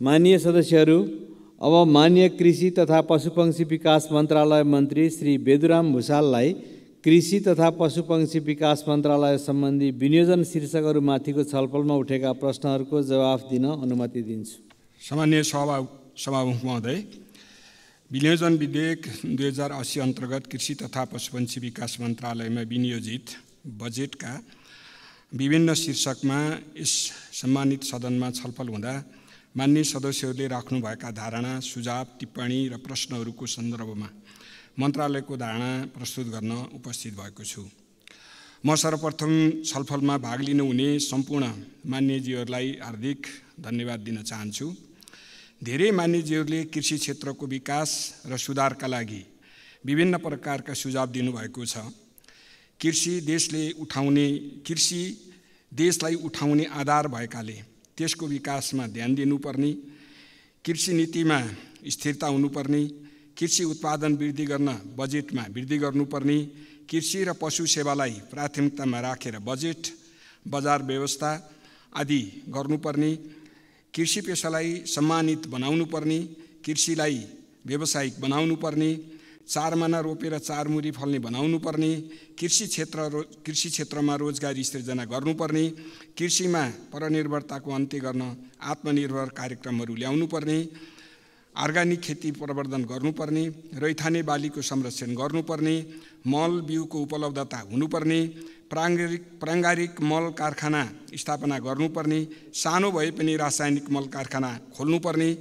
माननीय सदस्यहरू, अब माननीय कृषि तथा पशुपक्षी विकास मन्त्रालय मन्त्री श्री बेदुराम भुषाललाई कृषि तथा पशुपक्षी विकास मन्त्रालय सम्बन्धी विनियोजन शीर्षकहरूमाथिको छलफलमा उठेका प्रश्नहरूको जवाफ दिन अनुमति दिन्छु। सामान्य सभामुख महोदय, विनियोजन विधेयक 2080 अन्तर्गत कृषि तथा पशुपक्षी विकास मन्त्रालयमा विनियोजित बजेटका विभिन्न शीर्षकमा यस सम्मानित सदनमा छलफल हुँदा माननीय सदस्यहरूले राख्नुभएका धारणा, सुझाव, टिप्पणी र प्रश्नहरूको सन्दर्भमा मन्त्रालयको धारणा प्रस्तुत गर्न उपस्थित भएको छु। म सर्वप्रथम छलफलमा भाग लिनु हुने सम्पूर्ण मान्यज्यूहरूलाई हार्दिक धन्यवाद दिन चाहन्छु। धेरै मान्यज्यूहरूले कृषि क्षेत्रको विकास र सुधारका लागि विभिन्न प्रकारका सुझाव दिनुभएको छ। कृषि देशलाई उठाउने आधार भएकाले त्यसको विकासमा ध्यान दिनुपर्ने, कृषि नीतिमा स्थिरता हुनुपर्ने, कृषि उत्पादन वृद्धि गर्न बजेटमा वृद्धि गर्नुपर्ने, कृषि र पशु सेवालाई प्राथमिकतामा राखेर बजेट, बजार व्यवस्था आदि गर्नुपर्ने, कृषि पेशालाई सम्मानित बनाउनुपर्ने, कृषिलाई व्यावसायिक बनाउनुपर्ने, 4 महिना रोपेर 4 मुरी फल्ने बनाउनुपर्ने, कृषि क्षेत्रमा रोजगारी सृजना गर्नुपर्ने, कृषिमा परनिर्भरताको अन्त्य गर्न आत्मनिर्भर कार्यक्रमहरू ल्याउनुपर्ने, अर्ग्यानिक खेती प्रवर्धन गर्नुपर्ने, रैथाने बालीको संरक्षण गर्नुपर्ने, मल बिउको उपलब्धता हुनुपर्ने, प्राङ्गारिक मल कारखाना स्थापना गर्नुपर्ने, सानो भए पनि रासायनिक मल कारखाना खोल्नुपर्ने,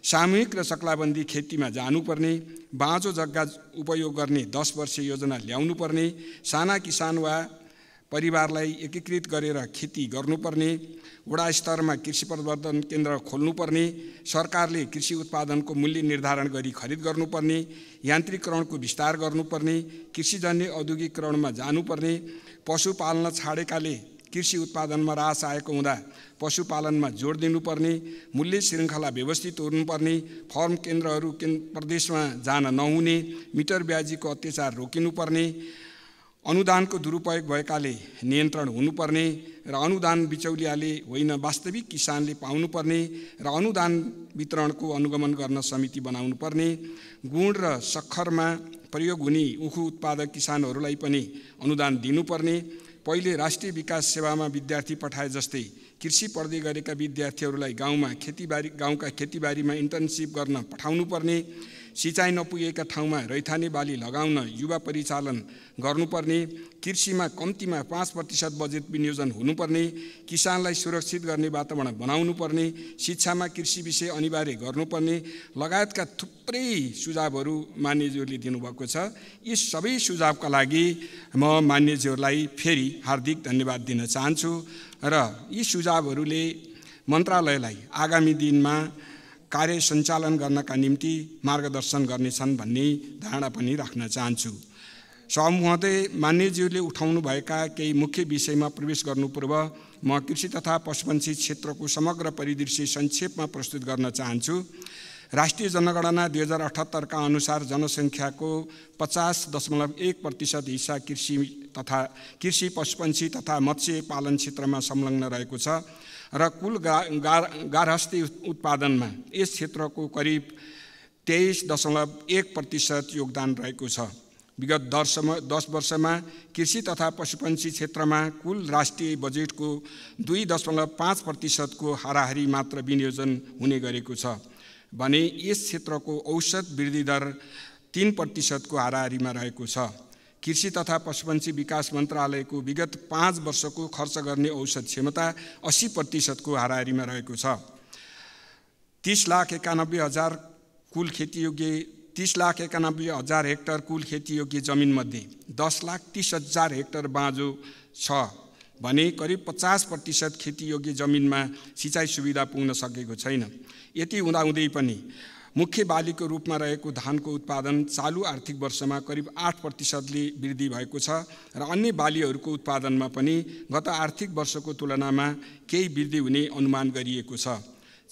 सामूहिक र चक्लाबन्दी खेतीमा जानुपर्ने, बाँझो जग्गा उपयोग गर्ने 10 वर्षीय योजना ल्याउनुपर्ने, साना किसान वा परिवारलाई एकीकृत गरेर खेती गर्नुपर्ने, वडा स्तरमा कृषि प्रवर्धन केन्द्र खोल्नुपर्ने, सरकारले कृषि उत्पादनको मूल्य निर्धारण गरी खरिद गर्नुपर्ने, यान्त्रिकरणको विस्तार गर्नुपर्ने, कृषिजन्य औद्योगिकरणमा जानुपर्ने, पशुपालन छाडेकाले कृषि उत्पादनमा ह्रास आएको हुँदा पशुपालनमा जोड दिनुपर्ने, मूल्य श्रृङ्खला व्यवस्थित हुनुपर्ने, फर्म केन्द्रहरू प्रदेशमा जान नहुने, मिटर ब्याजीको अत्याचार रोकिनुपर्ने, अनुदानको दुरुपयोग भएकाले नियन्त्रण हुनुपर्ने र अनुदान बिचौलियाले होइन वास्तविक किसानले पाउनुपर्ने र अनुदान वितरणको अनुगमन गर्न समिति बनाउनुपर्ने, गुण र सक्खरमा प्रयोग हुने उखु उत्पादक किसानहरूलाई पनि अनुदान दिनुपर्ने, पहिले राष्ट्रिय विकास सेवामा विद्यार्थी पठाए जस्तै कृषि पढ्दै गरेका विद्यार्थीहरूलाई गाउँका खेतीबारीमा इन्टर्नसिप गर्न पठाउनुपर्ने, सिँचाइ नपुगेका ठाउँमा रैथाने बाली लगाउन युवा परिचालन गर्नुपर्ने, कृषिमा कम्तीमा 5% बजेट विनियोजन हुनुपर्ने, किसानलाई सुरक्षित गर्ने वातावरण बनाउनुपर्ने, शिक्षामा कृषि विषय अनिवार्य गर्नुपर्ने लगायतका थुप्रै सुझावहरू मान्यज्यूहरूले दिनुभएको छ। यी सबै सुझावका लागि म मान्यज्यूहरूलाई फेरि हार्दिक धन्यवाद दिन चाहन्छु र यी सुझावहरूले मन्त्रालयलाई आगामी दिनमा कार्य सञ्चालन गर्नका निम्ति मार्गदर्शन गर्नेछन् भन्ने धारणा पनि राख्न चाहन्छु। सभामुख महोदय, मान्यज्यूले उठाउनुभएका केही मुख्य विषयमा प्रवेश गर्नु पूर्व म कृषि तथा पशुपक्षी क्षेत्रको समग्र परिदृश्य संक्षेपमा प्रस्तुत गर्न चाहन्छु। राष्ट्रिय जनगणना 2078 का अनुसार जनसङ्ख्याको 50.1% हिस्सा कृषि पशुपक्षी तथा मत्स्य पालन क्षेत्रमा संलग्न रहेको छ र कुल गार्हस्थ्य उत्पादनमा यस क्षेत्रको करिब 23.1% योगदान रहेको छ। विगत 10 वर्षमा कृषि तथा पशुपक्षी क्षेत्रमा कुल राष्ट्रिय बजेटको 2.5% को हाराहारी मात्र विनियोजन हुने गरेको छ भने यस क्षेत्रको औसत वृद्धि दर 3% को हाराहारीमा रहेको छ। कृषि तथा पशुपक्षी विकास मन्त्रालयको विगत 5 वर्षको खर्च गर्ने औसत क्षमता 80% को हाराहारीमा रहेको छ। 30,91,000 हेक्टर कुल खेतीयोग्य जमिनमध्ये 10,30,000 हेक्टर बाँझो छ भने करिब 50% खेतीयोग्य जमिनमा सिँचाइ सुविधा पुग्न सकेको छैन। यति हुँदाहुँदै पनि मुख्य बालीको रूपमा रहेको धानको उत्पादन चालु आर्थिक वर्षमा करिब 8%ले वृद्धि भएको छ र अन्य बालीहरूको उत्पादनमा पनि गत आर्थिक वर्षको तुलनामा केही वृद्धि हुने अनुमान गरिएको छ।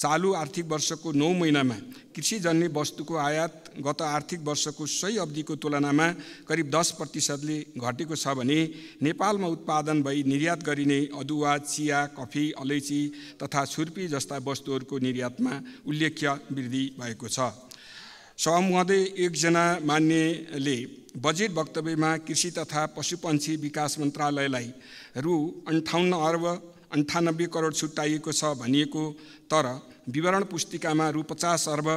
चालू आर्थिक वर्षको 9 महिनामा कृषिजन्य वस्तुको आयात गत आर्थिक वर्षको सही अवधिको तुलनामा करिब 10%ले घटेको छ भने नेपालमा उत्पादन भई निर्यात गरिने अदुवा, चिया, कफी, अलैँची तथा छुर्पी जस्ता वस्तुहरूको निर्यातमा उल्लेख्य वृद्धि भएको छ। सभामुखले एकजना मान्यले बजेट वक्तव्यमा कृषि तथा पशुपन्छी विकास मन्त्रालयलाई रु 58 अर्ब 98 करोड छुट्याइएको छ भनिएको, तर विवरण पुस्तिकामा रु 50 अर्ब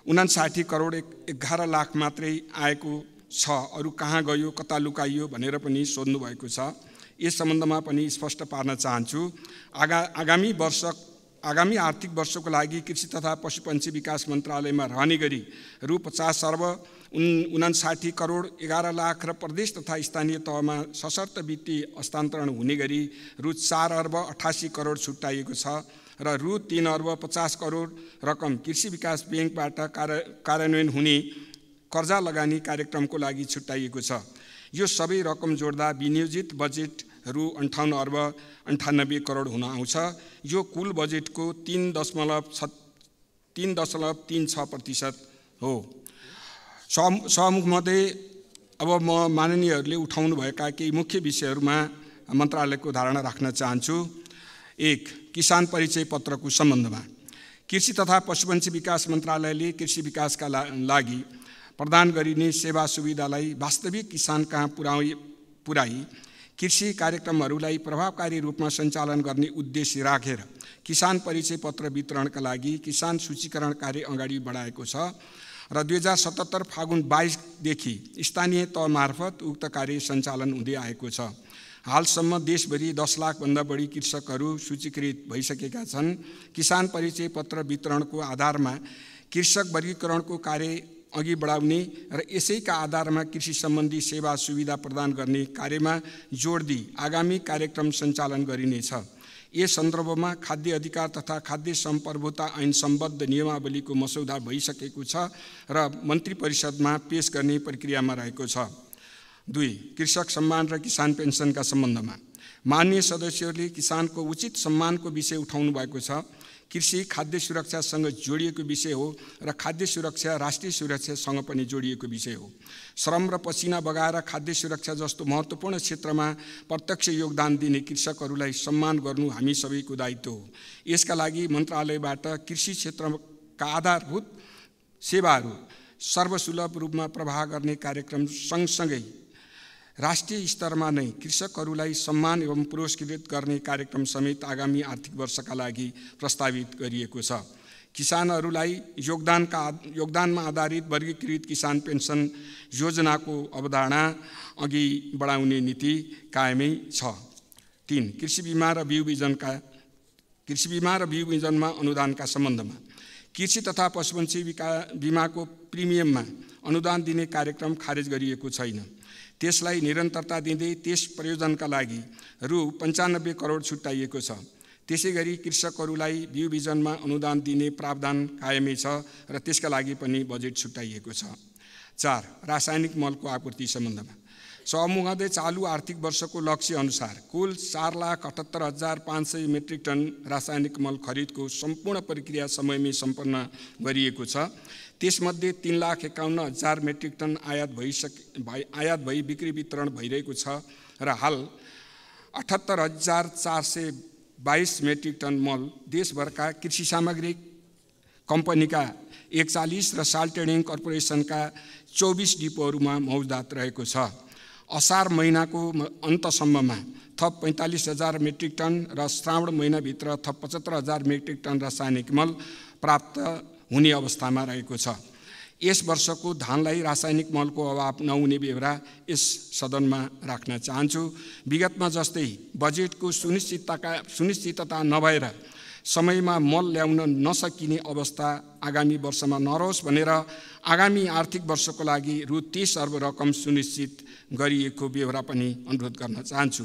59 करोड 11 लाख मात्रै आएको छ। अरू कहाँ गयो, कता लुकाइयो भनेर पनि सोध्नु भएको छ। यस सम्बन्धमा पनि स्पष्ट पार्न चाहन्छु। आगामी आर्थिक वर्षको लागि कृषि तथा पशुपन्छी विकास मन्त्रालयमा रहने गरी रु 50 अर्ब 59 करोड 11 लाख र प्रदेश तथा स्थानीय तहमा सशर्त वित्तीय हस्तान्तरण हुने गरी रु 4 अर्ब 88 करोड छुट्याइएको छ र रु 3 अर्ब 50 करोड रकम कृषि विकास ब्याङ्कबाट कार्यान्वयन हुने कर्जा लगानी कार्यक्रमको लागि छुट्याइएको छ। यो सबै रकम जोड्दा विनियोजित बजेट रु 58 अर्ब 98 करोड हुन आउँछ। यो कुल बजेटको 3.36% हो। सभामुखमध्ये अब म माननीयहरूले उठाउनुभएका केही मुख्य विषयहरूमा मन्त्रालयको धारणा राख्न चाहन्छु। 1. किसान परिचय पत्रको सम्बन्धमा कृषि तथा पशुपन्छी विकास मन्त्रालयले कृषि विकासका लागि प्रदान गरिने सेवा सुविधालाई वास्तविक किसान कहाँ पुर्याई कृषि कार्यक्रमहरूलाई प्रभावकारी रूपमा सञ्चालन गर्ने उद्देश्य राखेर किसान परिचय पत्र वितरणका लागि किसान सूचीकरण कार्य अगाडि बढाएको छ र 2077 फागुन 22 देखि स्थानीय तह मार्फत उक्त कार्य सञ्चालन हुँदै आएको छ। हालसम्म देशभरि 10 लाखभन्दा बढी कृषकहरू सूचीकृत भइसकेका छन्। किसान परिचय पत्र वितरणको आधारमा कृषक वर्गीकरणको कार्य अघि बढाउने र यसैका आधारमा कृषि सम्बन्धी सेवा सुविधा प्रदान गर्ने कार्यमा जोड दिई आगामी कार्यक्रम सञ्चालन गरिनेछ। यस सन्दर्भमा खाद्य अधिकार तथा खाद्य सम्प्रभुता ऐन सम्बद्ध नियमावलीको मसौदा भइसकेको छ र मन्त्री परिषदमा पेश गर्ने प्रक्रियामा रहेको छ। 2. कृषक सम्मान र किसान पेन्सनका सम्बन्धमा माननीय सदस्यहरूले किसानको उचित सम्मानको विषय उठाउनु भएको छ। कृषि खाद्य सुरक्षासँग जोडिएको विषय हो र खाद्य सुरक्षा राष्ट्रिय सुरक्षासँग पनि जोडिएको विषय हो। श्रम र पसिना बगाएर खाद्य सुरक्षा जस्तो महत्त्वपूर्ण क्षेत्रमा प्रत्यक्ष योगदान दिने कृषकहरूलाई सम्मान गर्नु हामी सबैको दायित्व हो। यसका लागि मन्त्रालयबाट कृषि क्षेत्रका आधारभूत सेवाहरू सर्वसुलभ रूपमा प्रवाह गर्ने कार्यक्रम सँगसँगै राष्ट्रिय स्तरमा नै कृषकहरूलाई सम्मान एवं पुरस्कृत गर्ने कार्यक्रम समेत आगामी आर्थिक वर्षका लागि प्रस्तावित गरिएको छ। किसानहरूलाई योगदानमा आधारित वर्गीकृत किसान पेन्सन योजनाको अवधारणा अघि बढाउने नीति कायमै छ। 3. कृषि बिमा र बिउ बिजनमा अनुदानका सम्बन्धमा कृषि तथा पशुपन्छी बिमाको प्रिमियममा अनुदान दिने कार्यक्रम खारेज गरिएको छैन। त्यसलाई निरन्तरता दिँदै त्यस प्रयोजनका लागि रु 95 करोड छुट्याइएको छ। त्यसैगरी कृषकहरूलाई बिउ बिजनमा अनुदान दिने प्रावधान कायमै छ र त्यसका लागि पनि बजेट छुट्याइएको छ। 4. रासायनिक मलको आपूर्ति सम्बन्धमा सभामुखले चालू आर्थिक वर्षको लक्ष्य अनुसार कुल 4,78,500 मेट्रिक टन रासायनिक मल खरिदको सम्पूर्ण प्रक्रिया समयमै सम्पन्न गरिएको छ। त्यसमध्ये 3,51,000 मेट्रिक टन आयात भई बिक्री वितरण भइरहेको छ र हाल 78,422 मेट्रिक टन मल देशभरका कृषि सामग्री कम्पनीका 41 र साल ट्रेडिङ कर्पोरेसनका 24 डिपोहरूमा मौजदात रहेको छ। असार महिनाको अन्तसम्ममा थप 45,000 मेट्रिक टन र श्रावण महिनाभित्र थप 75,000 मेट्रिक टन रासायनिक मल प्राप्त हुने अवस्थामा रहेको छ। यस वर्षको धानलाई रासायनिक मलको अभाव नहुने बेहोरा यस सदनमा राख्न चाहन्छु। विगतमा जस्तै बजेटको सुनिश्चितता नभएर समयमा मल ल्याउन नसकिने अवस्था आगामी वर्षमा नरहोस् भनेर आगामी आर्थिक वर्षको लागि रु 30 अर्ब रकम सुनिश्चित गरिएको बेहोरा पनि अनुरोध गर्न चाहन्छु।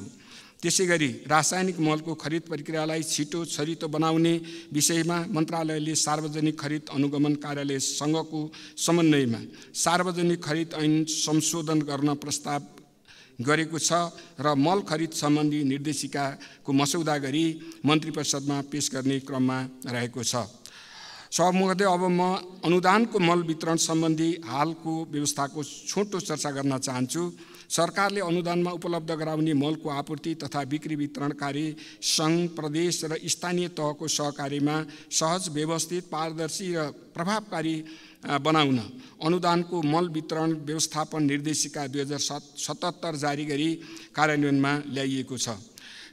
त्यसैगरी रासायनिक मलको खरिद प्रक्रियालाई छिटो छरितो बनाउने विषयमा मन्त्रालयले सार्वजनिक खरिद अनुगमन कार्यालयसँगको समन्वयमा सार्वजनिक खरिद ऐन संशोधन गर्न प्रस्ताव गरेको छ र मल खरिद सम्बन्धी निर्देशिकाको मसौदा गरी मन्त्री परिषदमा पेश गर्ने क्रममा रहेको छ। सभामुखले अब म अनुदानको मल वितरण सम्बन्धी हालको व्यवस्थाको छोटो चर्चा गर्न चाहन्छु। सरकारले अनुदानमा उपलब्ध गराउने मलको आपूर्ति तथा बिक्री वितरण कार्य सङ्घ, प्रदेश र स्थानीय तहको सहकार्यमा सहज, व्यवस्थित, पारदर्शी र प्रभावकारी बनाउन अनुदानको मल वितरण व्यवस्थापन निर्देशिका 2077 जारी गरी कार्यान्वयनमा ल्याइएको छ।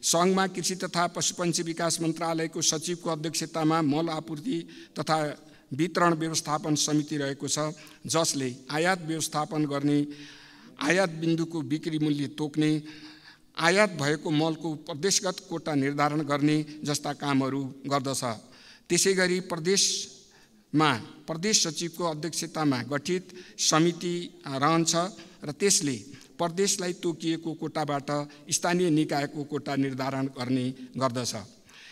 सङ्घमा कृषि तथा पशुपन्छी विकास मन्त्रालयको सचिवको अध्यक्षतामा मल आपूर्ति तथा वितरण व्यवस्थापन समिति रहेको छ, जसले आयात व्यवस्थापन गर्ने, आयात बिन्दुको बिक्री मूल्य तोक्ने, आयात भएको मलको प्रदेशगत कोटा निर्धारण गर्ने जस्ता कामहरू गर्दछ। त्यसैगरी प्रदेशमा प्रदेश सचिवको अध्यक्षतामा गठित समिति रहन्छ र त्यसले प्रदेशलाई तोकिएको कोटाबाट स्थानीय निकायको कोटा निर्धारण गर्ने गर्दछ।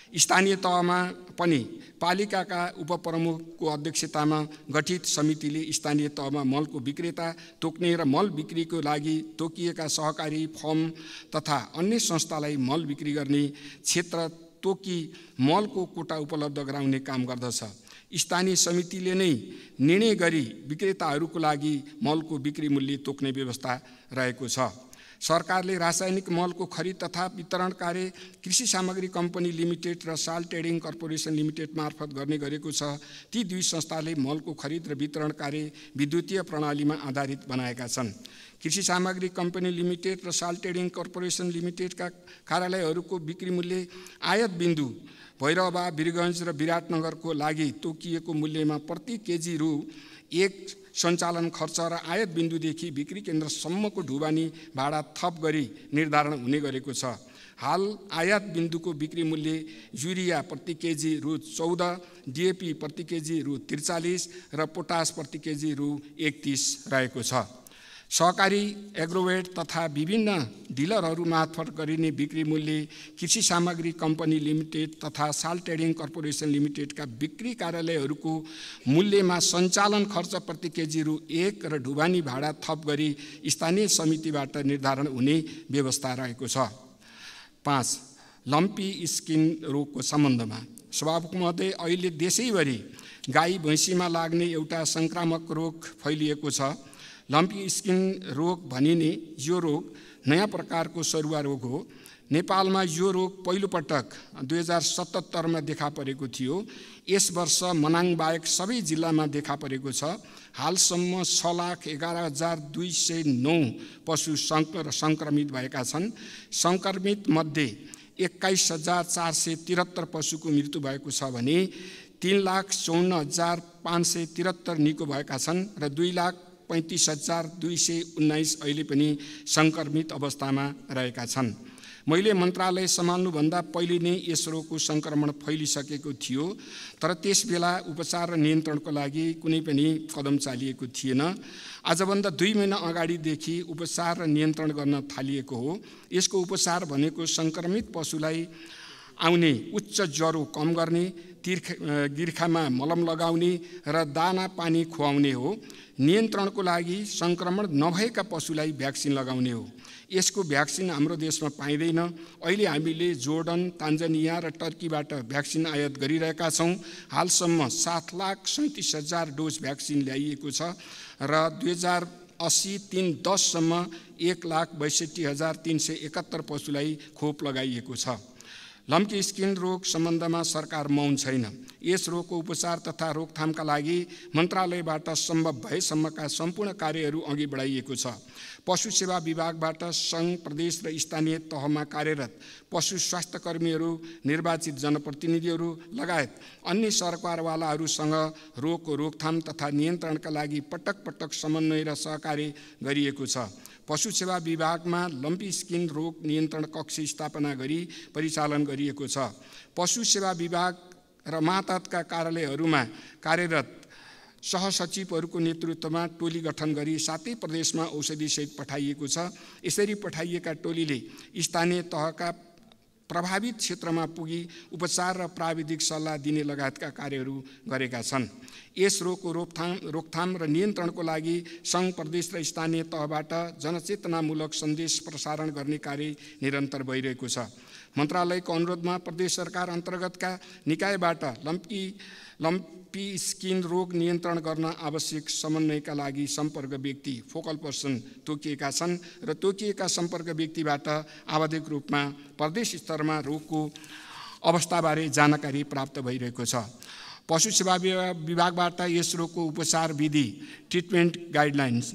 स्थानीय तहमा पनि पालिकाका उपप्रमुखको अध्यक्षतामा गठित समितिले स्थानीय तहमा मलको विक्रेता तोक्ने र मल बिक्रीको लागि तोकिएका सहकारी फर्म तथा अन्य संस्थालाई मल बिक्री गर्ने क्षेत्र तोकी मलको कोटा उपलब्ध गराउने काम गर्दछ। स्थानीय समितिले नै निर्णय गरी विक्रेताहरूको लागि मलको बिक्री मूल्य तोक्ने व्यवस्था रहेको छ। सरकारले रासायनिक मलको खरिद तथा वितरण कार्य कृषि सामग्री कम्पनी लिमिटेड र साल ट्रेडिङ कर्पोरेसन लिमिटेड मार्फत गर्ने गरेको छ। ती दुई संस्थाले मलको खरिद र वितरण कार्य विद्युतीय प्रणालीमा आधारित बनाएका छन्। कृषि सामग्री कम्पनी लिमिटेड र साल ट्रेडिङ कर्पोरेसन लिमिटेडका कार्यालयहरूको बिक्री मूल्य आयात बिन्दु भैरवा, वीरगञ्ज र विराटनगरको लागि तोकिएको मूल्यमा प्रति केजी रु 1 सञ्चालन खर्च र आयात बिन्दुदेखि बिक्री केन्द्रसम्मको ढुवानी भाडा थप गरी निर्धारण हुने गरेको छ। हाल आयात बिन्दुको बिक्री मूल्य युरिया प्रति केजी रु 14, डिएपी प्रति केजी रु 43 र पोटास प्रति केजी रु 31 रहेको छ। सहकारी, एग्रोवेट तथा विभिन्न डिलरहरू मार्फत गरिने बिक्री मूल्य कृषि सामग्री कम्पनी लिमिटेड तथा साल ट्रेडिङ कर्पोरेसन लिमिटेडका बिक्री कार्यालयहरूको मूल्यमा सञ्चालन खर्च प्रति केजी रु 1 र ढुवानी भाडा थप गरी स्थानीय समितिबाट निर्धारण हुने व्यवस्था रहेको छ। 5. लम्पी स्किन रोगको सम्बन्धमा सभामुख महोदय, अहिले देशैभरि गाई भैँसीमा लाग्ने एउटा संक्रामक रोग फैलिएको छ। लम्पी स्किन रोग भनिने यो रोग नयाँ प्रकारको सरुवा रोग हो। नेपालमा यो रोग पहिलोपटक 2077 देखा परेको थियो। यस वर्ष मनाङ बाहेक सबै जिल्लामा देखा परेको छ। हालसम्म 6,11,209 पशु सङ्क्रमित भएका छन्। सङ्क्रमित मध्ये 21,473 पशुको मृत्यु भएको छ भने 3,54,573 निको भएका छन् र 2,35,219 अहिले पनि सङ्क्रमित अवस्थामा रहेका छन्। मैले मन्त्रालय सम्हाल्नुभन्दा पहिले नै यस रोगको सङ्क्रमण फैलिसकेको थियो, तर त्यसबेला उपचार र नियन्त्रणको लागि कुनै पनि कदम चालिएको थिएन। आजभन्दा 2 महिना अगाडिदेखि उपचार र नियन्त्रण गर्न थालिएको हो। यसको उपचार भनेको सङ्क्रमित पशुलाई आउने उच्च ज्वरो कम गर्ने, गिर्खामा मलम लगाउने र दाना पानी खुवाउने हो। नियन्त्रणको लागि सङ्क्रमण नभएका पशुलाई भ्याक्सिन लगाउने हो। यसको भ्याक्सिन हाम्रो देशमा पाइँदैन। अहिले हामीले जोर्डन, तान्जानिया र टर्कीबाट भ्याक्सिन आयात गरिरहेका छौँ। हालसम्म 7,37,000 डोज भ्याक्सिन ल्याइएको छ र 2080-3-10 सम्म 1,62,371 पशुलाई खोप लगाइएको छ। लम्की स्किन रोग सम्बन्धमा सरकार मौन छैन। यस रोगको उपचार तथा रोकथामका लागि मन्त्रालयबाट सम्भव भएसम्मका सम्पूर्ण कार्यहरू अघि बढाइएको छ। पशु सेवा विभागबाट सङ्घ, प्रदेश र स्थानीय तहमा कार्यरत पशु स्वास्थ्य कर्मीहरू, निर्वाचित जनप्रतिनिधिहरू लगायत अन्य सरकारवालाहरूसँग रोगको रोकथाम तथा नियन्त्रणका लागि पटक पटक समन्वय र सहकार्य गरिएको छ। पशु सेवा विभागमा लम्पी स्किन रोग नियन्त्रण कक्ष स्थापना गरी परिचालन गरिएको छ। पशु सेवा विभाग र मातहतका कार्यालयहरूमा कार्यरत सहसचिवहरूको नेतृत्वमा टोली गठन गरी 7 प्रदेशमा औषधिसहित पठाइएको छ। यसरी पठाइएका टोलीले स्थानीय तहका प्रभावित क्षेत्रमा पुगी उपचार र प्राविधिक सल्लाह दिने लगायतका कार्यहरू गरेका छन्। यस रोगको रोकथाम र नियन्त्रणको लागि सङ्घ, प्रदेश र स्थानीय तहबाट जनचेतनामूलक सन्देश प्रसारण गर्ने कार्य निरन्तर भइरहेको छ। मन्त्रालयको अनुरोधमा प्रदेश सरकार अन्तर्गतका निकायबाट लम्पी स्किन रोग नियन्त्रण गर्न आवश्यक समन्वयका लागि सम्पर्क व्यक्ति फोकल पर्सन तोकिएका छन् र तोकिएका सम्पर्क व्यक्तिबाट आवश्यक रूपमा प्रदेश स्तरमा रोगको अवस्थाबारे जानकारी प्राप्त भइरहेको छ। पशु सेवा विभागबाट यस रोगको उपचार विधि ट्रिटमेन्ट गाइडलाइन्स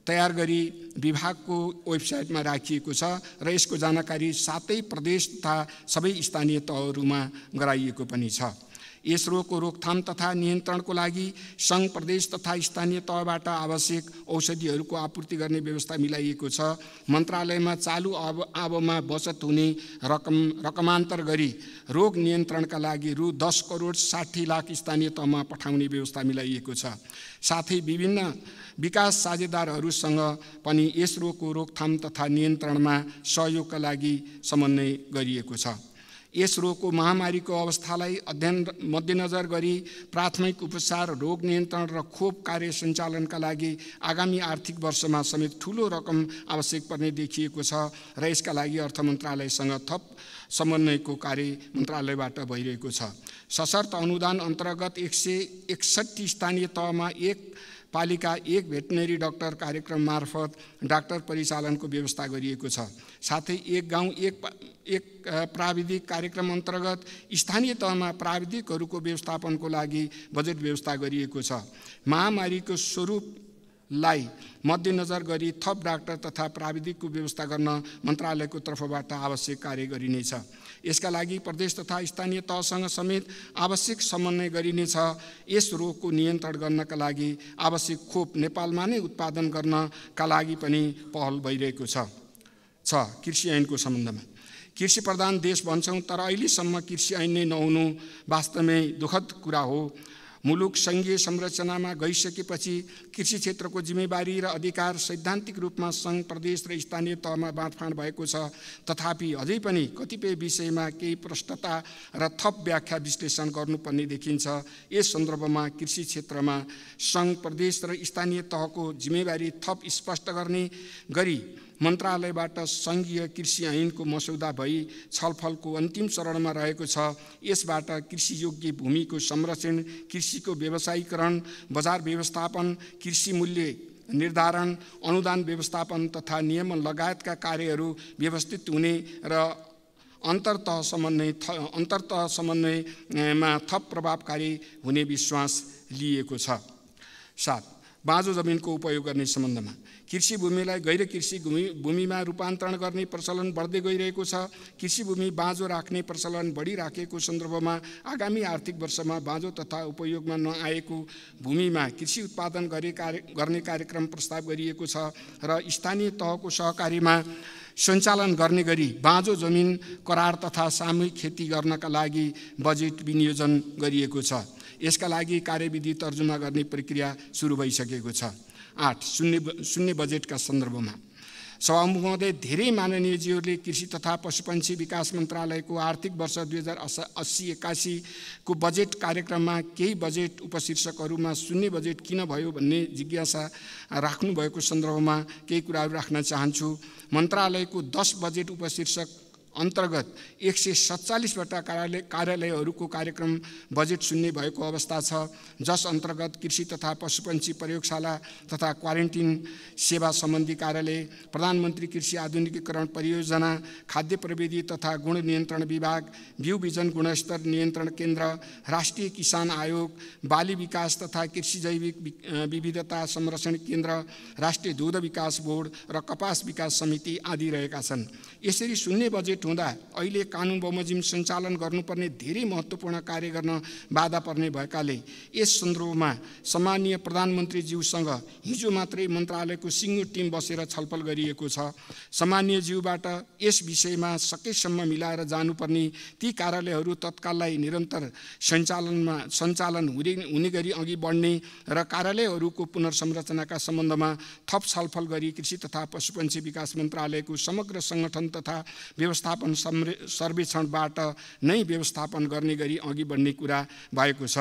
तयार गरी विभागको वेबसाइटमा राखिएको छ र यसको जानकारी सातै प्रदेश तथा सबै स्थानीय तहहरूमा गराइएको पनि छ। यस रोगको रोकथाम तथा नियन्त्रणको लागि सङ्घ, प्रदेश तथा स्थानीय तहबाट आवश्यक औषधिहरूको आपूर्ति गर्ने व्यवस्था मिलाइएको छ। मन्त्रालयमा चालु अबमा बचत हुने रकमान्तर गरी रोग नियन्त्रणका लागि रु 10 करोड 60 लाख स्थानीय तहमा पठाउने व्यवस्था मिलाइएको छ। साथै विभिन्न विकास साझेदारहरूसँग पनि यस रोगको रोकथाम तथा नियन्त्रणमा सहयोगका लागि समन्वय गरिएको छ। यस रोगको महामारीको अवस्थालाई मध्यनजर गरी प्राथमिक उपचार, रोग नियन्त्रण र खोप कार्य सञ्चालनका लागि आगामी आर्थिक वर्षमा समेत ठूलो रकम आवश्यक पर्ने देखिएको छ र यसका लागि अर्थ मन्त्रालयसँग थप समन्वयको कार्य मन्त्रालयबाट भइरहेको छ। सशर्त अनुदान अन्तर्गत 161 स्थानीय तहमा एक पालिका एक भेटनेरी डाक्टर कार्यक्रम मार्फत डाक्टर परिचालनको व्यवस्था गरिएको छ। साथै एक गाउँ एक प्राविधिक कार्यक्रम अन्तर्गत स्थानीय तहमा प्राविधिकहरूको व्यवस्थापनको लागि बजेट व्यवस्था गरिएको छ। महामारीको स्वरूपलाई मध्यनजर गरी थप डाक्टर तथा प्राविधिकको व्यवस्था गर्न मन्त्रालयको तर्फबाट आवश्यक कार्य गरिनेछ। यसका लागि प्रदेश तथा स्थानीय तहसँग समेत आवश्यक समन्वय गरिनेछ। यस रोगको नियन्त्रण गर्नका लागि आवश्यक खोप नेपालमा नै उत्पादन गर्नका लागि पनि पहल भइरहेको छ। कृषि ऐनको सम्बन्धमा कृषि प्रधान देश भन्छौँ, तर अहिलेसम्म कृषि ऐन नै नहुनु वास्तवमै दुःखद कुरा हो। मुलुक सङ्घीय संरचनामा गइसकेपछि कृषि क्षेत्रको जिम्मेवारी र अधिकार सैद्धान्तिक रूपमा सङ्घ, प्रदेश र स्थानीय तहमा बाँडफाँड भएको छ। तथापि अझै पनि कतिपय विषयमा केही प्रष्टता र थप व्याख्या विश्लेषण गर्नुपर्ने देखिन्छ। यस सन्दर्भमा कृषि क्षेत्रमा सङ्घ, प्रदेश र स्थानीय तहको जिम्मेवारी थप स्पष्ट गर्ने गरी मन्त्रालयबाट सङ्घीय कृषि ऐनको मसौदा भई छलफलको अन्तिम चरणमा रहेको छ। यसबाट कृषियोग्य भूमिको संरक्षण, कृषिको व्यवसायीकरण, बजार व्यवस्थापन, कृषि मूल्य निर्धारण, अनुदान व्यवस्थापन तथा नियमन लगायतका कार्यहरू व्यवस्थित हुने र अन्तर्तह समन्वयमा थप प्रभावकारी हुने विश्वास लिएको छ। 7. बाँझो जमिनको उपयोग गर्ने सम्बन्धमा कृषि भूमिलाई गैर कृषि भूमिमा रूपान्तरण गर्ने प्रचलन बढ्दै गइरहेको छ। कृषि भूमि बाँझो राख्ने प्रचलन बढिराखेको सन्दर्भमा आगामी आर्थिक वर्षमा बाँझो तथा उपयोगमा नआएको भूमिमा कृषि उत्पादन गर्ने कार्यक्रम प्रस्ताव गरिएको छ र स्थानीय तहको सहकारीमा सञ्चालन गर्ने गरी बाँझो जमिन करार तथा सामूहिक खेती गर्नका लागि बजेट विनियोजन गरिएको छ। यसका लागि कार्यविधि तर्जुमा गर्ने प्रक्रिया सुरु भइसकेको छ। 8. शून्य बजेटका सन्दर्भमा सभामुख महोदय, धेरै माननीयजीहरूले कृषि तथा पशुपन्छी विकास मन्त्रालयको आर्थिक वर्ष 2080-81 को बजेट कार्यक्रममा केही बजेट उपशीर्षकहरूमा शून्य बजेट किन भयो भन्ने जिज्ञासा राख्नुभएको सन्दर्भमा केही कुराहरू राख्न चाहन्छु। मन्त्रालयको 10 बजेट उपशीर्षक अन्तर्गत 147वटा कार्यालयहरूको कार्यक्रम बजेट शून्य भएको अवस्था छ, जस अन्तर्गत कृषि तथा पशुपन्छी प्रयोगशाला तथा क्वारेन्टिन सेवा सम्बन्धी कार्यालय, प्रधानमन्त्री कृषि आधुनिकीकरण परियोजना, खाद्य प्रविधि तथा गुण नियन्त्रण विभाग, बिउ बिजन गुणस्तर नियन्त्रण केन्द्र, राष्ट्रिय किसान आयोग, बाली विकास तथा कृषि जैविक विविधता संरक्षण केन्द्र, राष्ट्रिय दुध विकास बोर्ड र कपास विकास समिति आदि रहेका छन्। यसरी शून्य बजेट हुँदा अहिले कानुन बमोजिम सञ्चालन गर्नुपर्ने धेरै महत्त्वपूर्ण कार्य गर्न बाधा पर्ने भएकाले यस सन्दर्भमा सम्माननीय प्रधानमन्त्रीज्यूसँग हिजो मात्रै मन्त्रालयको सिङ्गो टिम बसेर छलफल गरिएको छ। सम्माननीयज्यूबाट यस विषयमा सकेसम्म मिलाएर जानुपर्ने ती कार्यालयहरू तत्काललाई निरन्तर सञ्चालन हुने गरी अघि बढ्ने र कार्यालयहरूको पुनर्संरचनाका सम्बन्धमा थप छलफल गरी कृषि तथा पशुपन्छी विकास मन्त्रालयको समग्र सङ्गठन तथा व्यवस्था व्यवस्थापन सर्वेक्षणबाट नै व्यवस्थापन गर्ने गरी अघि बढ्ने कुरा भएको छ।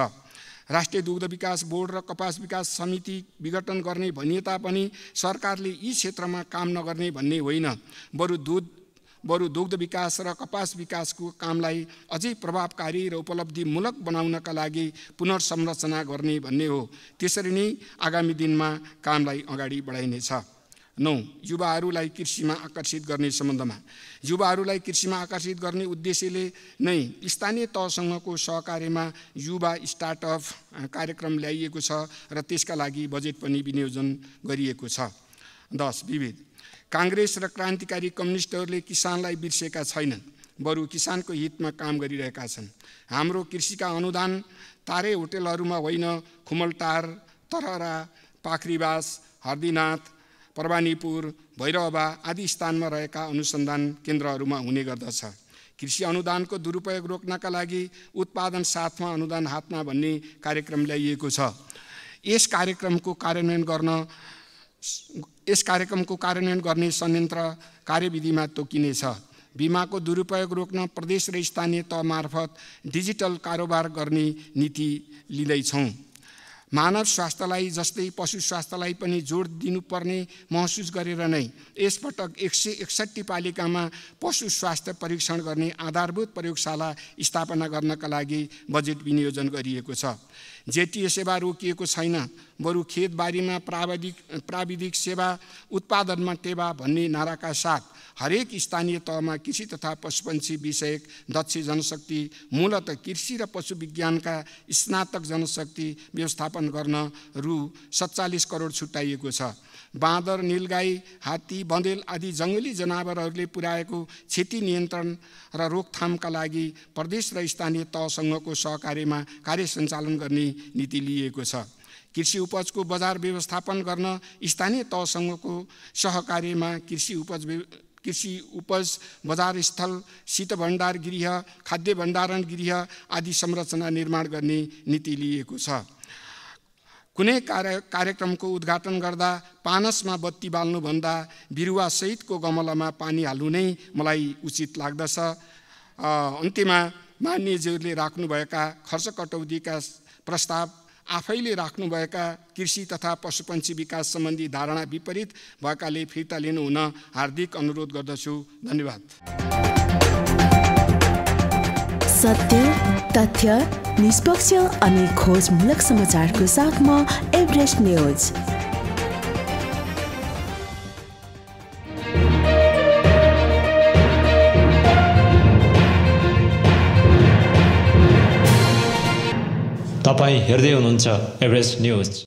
राष्ट्रिय दुग्ध विकास बोर्ड र कपास विकास समिति विघटन गर्ने भनिए तापनि सरकारले यी क्षेत्रमा काम नगर्ने भन्ने होइन, बरु दुग्ध विकास र कपास विकासको कामलाई अझै प्रभावकारी र उपलब्धिमूलक बनाउनका लागि पुनर्संरचना गर्ने भन्ने हो। त्यसरी नै आगामी दिनमा कामलाई अगाडि बढाइनेछ। 9. युवाहरूलाई कृषिमा आकर्षित गर्ने सम्बन्धमा युवाहरूलाई कृषिमा आकर्षित गर्ने उद्देश्यले नै स्थानीय तहसँगको सहकार्यमा युवा स्टार्टअप कार्यक्रम ल्याइएको छ र त्यसका लागि बजेट पनि विनियोजन गरिएको छ। 10. विविध कांग्रेस र क्रान्तिकारी कम्युनिस्टहरूले किसानलाई बिर्सेका छैनन्, बरु किसानको हितमा काम गरिरहेका छन्। हाम्रो कृषिका अनुदान तारे होटलहरूमा होइन, खुमलटार, तरहरा, पाखरीबास, हर्दीनाथ, परवानीपुर, भैरहवा आदि स्थानमा रहेका अनुसन्धान केन्द्रहरूमा हुने गर्दछ। कृषि अनुदानको दुरुपयोग रोक्नका लागि उत्पादन साथमा अनुदान हातमा भन्ने कार्यक्रम ल्याइएको छ। यस कार्यक्रमको कार्यान्वयन गर्ने संयन्त्र कार्यविधिमा तोकिनेछ। बिमाको दुरुपयोग रोक्न प्रदेश र स्थानीय तह मार्फत डिजिटल कारोबार गर्ने नीति लिँदैछौँ। मानव स्वास्थ्यलाई जस्तै पशु स्वास्थ्यलाई पनि जोड दिनुपर्ने महसुस गरेर नै यसपटक 161 पालिकामा पशु स्वास्थ्य परीक्षण गर्ने आधारभूत प्रयोगशाला स्थापना गर्नका लागि बजेट विनियोजन गरिएको छ। जेटीए सेवा रोकिएको छैन, बरु खेतबारीमा प्राविधिक सेवा, उत्पादनमा टेवा भन्ने नाराका साथ हरेक स्थानीय तहमा कृषि तथा पशुपन्छी विषयक दक्ष जनशक्ति, मूलतः कृषि र पशु विज्ञानका स्नातक जनशक्ति व्यवस्थापन गर्न रु 47 करोड छुट्याइएको छ। बाँदर, नीलगाई, हात्ती, बँदेल आदि जङ्गली जनावरहरूले पुर्याएको क्षति नियन्त्रण र रोकथामका लागि प्रदेश र स्थानीय तहसँगको सहकार्यमा कार्य सञ्चालन गर्ने नीति लिएको छ। कृषि उपजको बजार व्यवस्थापन गर्न स्थानीय तहसँगको सहकार्यमा कृषि उपज बजार स्थल, शीत भण्डार गृह, खाद्य भण्डारण गृह आदि संरचना निर्माण गर्ने नीति लिएको छ। कुनै कार्यक्रमको उद्घाटन गर्दा पानसमा बत्ती बाल्नुभन्दा बिरुवा सहितको गमलामा पानी हाल्नु नै मलाई उचित लाग्दछ। अन्त्यमा मान्यज्यूले राख्नुभएका खर्च कटौतीका प्रस्ताव आफैले राख्नुभएका कृषि तथा पशुपन्छी विकास सम्बन्धी धारणा विपरीत भएकाले फिर्ता लिनु हुन हार्दिक अनुरोध गर्दछु। धन्यवाद। सत्य, तथ्य, निष्पक्ष अनि खोजमूलक समाचारको साथमा एभरेस्ट न्यूज। तपाईं हेर्दै हुनुहुन्छ एभरेस्ट न्यूज।